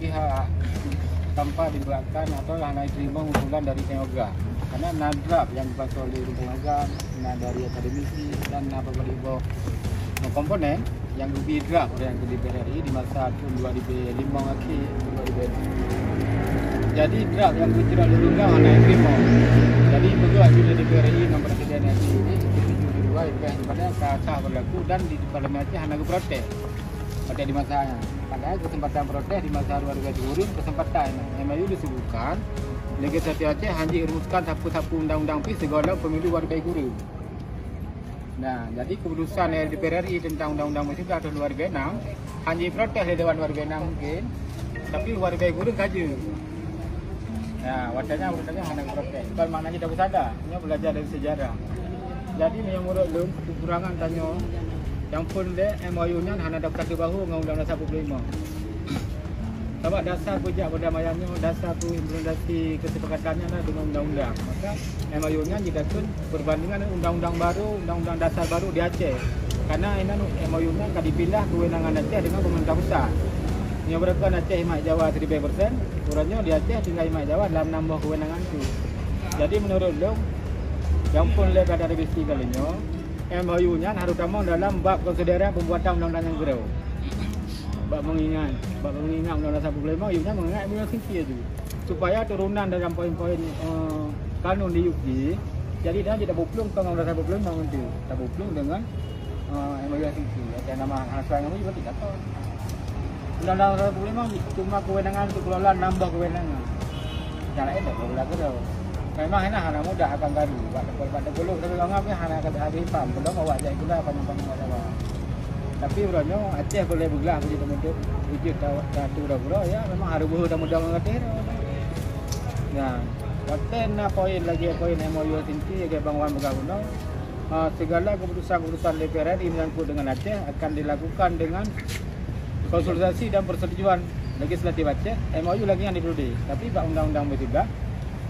pihak tanpa dibuatkan atau hanya terima usulan dari Tenaga. Karena nadrap yang dibantu oleh Tenaga, dari akademisi dan beberapa komponen yang lebih draft dan DPR RI di masa tahun 2005 akhir 2006. Jadi draft yang dicerah oleh undang hanya terima. Jadi bergerak di DPR RI nomor Presiden RI ini 72 pada sah berlaku dan di Parlimen Aceh hanya protes pada di masanya. Padahal kesempatan protes di masa 2020 kesempatan MAU disebutkan Legislatif Aceh hanya rumuskan sapu-sapu undang-undang segala pemilu warga guru. Nah, jadi keputusan DPR RI tentang undang-undang sudah tahun 2006 hanya protes oleh Dewan Warga 6 mungkin, tapi warga guru saja. Nah, wacanya hanya protes. Bukan maknanya tidak sadar, hanya belajar dari sejarah. Jadi yang menurut lu kekurangan tanya yang pun deh MOU-nya hanya dapat ke bahu dengan Undang-Undang 45. Sebab dasar pejak perdamaiannya, dasar tu implementasi kesepakatannya dengan undang-undang. Maka MOU-nya dikatakan berbandingan dengan undang-undang baru, undang-undang dasar baru di Aceh. Karena ini MOU-nya akan dipindah kewenangan Aceh dengan pemerintah pusat. Yang berlaku Aceh Imak Jawa 3%, kurangnya di Aceh tinggal Imak Jawa dalam nambah kewenangan itu. Jadi menurut dong, yang pun lepas ada revisi kalinya, MOU-nya harus utama dalam bab konsideran pembuatan undang-undang yang baru. Bab mengingat Undang-Undang 45, iunya mengingat MOU singkir itu. Supaya turunan dalam poin-poin kanun di UK, jadi dia tidak berpelung ke Undang-Undang 45 nanti. Tak berpelung dengan MOU singkir. Yang nama asal yang juga tidak tahu. Undang-Undang 45 cuma kewenangan untuk kelola nambah kewenangan. Yang lain tak berlaku dah. Memang enak hanya mudah akan gaduh. Pada belum tapi orang ni hanya kata habis pam. Belum awak jadi gula panjang-panjang macam. Tapi urangnya Aceh boleh bergelah begitu bentuk wujud satu dah ya memang harus mudah mengerti. Nah, konten poin lagi poin MOU inti ke Bang Wan Bergabung. Segala keputusan DPR RI menyangkut dengan Aceh akan dilakukan dengan konsultasi dan persetujuan legislatif Aceh. MOU lagi yang diperlukan. Tapi undang-undang juga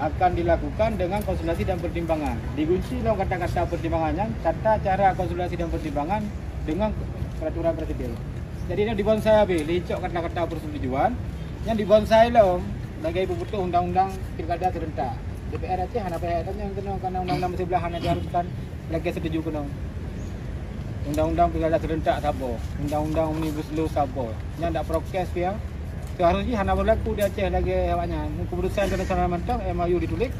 akan dilakukan dengan konsultasi dan pertimbangan. Dikunci dalam kata-kata pertimbangannya, tata cara konsultasi dan pertimbangan dengan peraturan presiden. Jadi ini dibonsai habis, licok kata-kata persetujuan yang dibonsai lah sebagai pembentuk undang-undang pilkada serentak. DPR Aceh hanya pihak yang kena karena undang-undang sebelah hanya diharuskan lagi setuju kena. Undang-undang pilkada serentak siapa? Undang-undang omnibus law siapa? Yang tak prokes dia. Seharusnya hanya berlaku di Aceh lagi awaknya. Keputusan internasional mentang MOU ditulis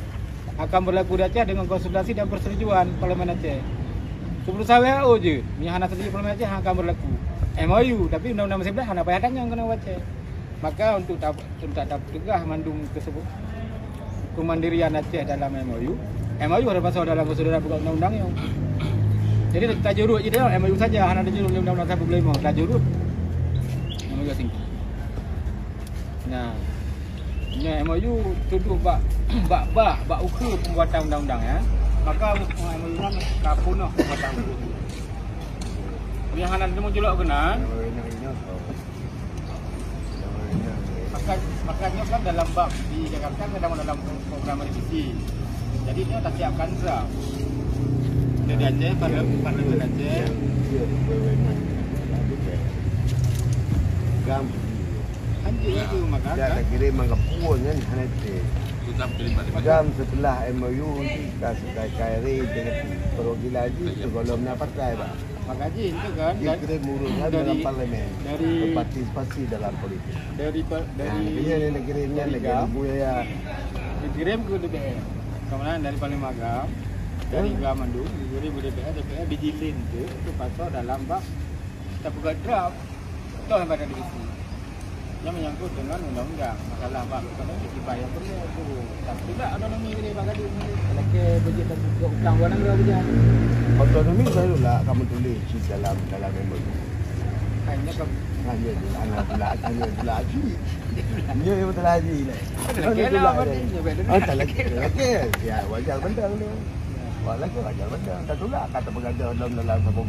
akan berlaku di Aceh dengan konsultasi dan persetujuan Parlimen Aceh. Keputusan WHO je, yang hanya setuju Parlimen Aceh akan berlaku. MOU tapi undang-undang sebelah hanya pihak yang kena Aceh. Maka untuk tak tegah mandung tersebut kemandirian Aceh dalam MOU harus masuk dalam konsideran bukan undang-undang yang. Jadi tak jurut je dia MOU saja hanya ada jurut undang-undang 45 tak jurut. MOU singkat. Nah, ini MOU tuduh bak ukur pembuatan undang-undang ya. Maka MOU-nya tak punah pembuatan undang-undang. Yang hanya dia menjelak kenan. Makanya kan dalam bab di Jakarta sedang dalam program revisi. Jadi dia tak siapkan draft. Jadi Aceh pada Aceh gam anjir itu maka dia kira mengepun kan nanti gam setelah MOU kita sudah KRI dengan perwakilan itu kalau mendapat pak makanya itu kan dia kira menguruskan dalam parlimen dari partisipasi dalam politik dari ini negara budaya dikirim ke DPR kemudian dari Parlimen Agam dari Gamandu dikirim ke DPR dijilin itu pasal dalam bab kita buka draft itu yang pada divisi yang menyangkut dengan undang-undang masalah bab kalau dibayar perlu itu tapi tidak otonomi ini bagi kalau ke budget dan utang orang dia punya otonomi barulah kamu tulis di dalam MOU hanya hanya lagi dia yang betul lagi lah tak lagi ya wajar benda tu wajar benda tak tulah kata pengajar dalam sebuah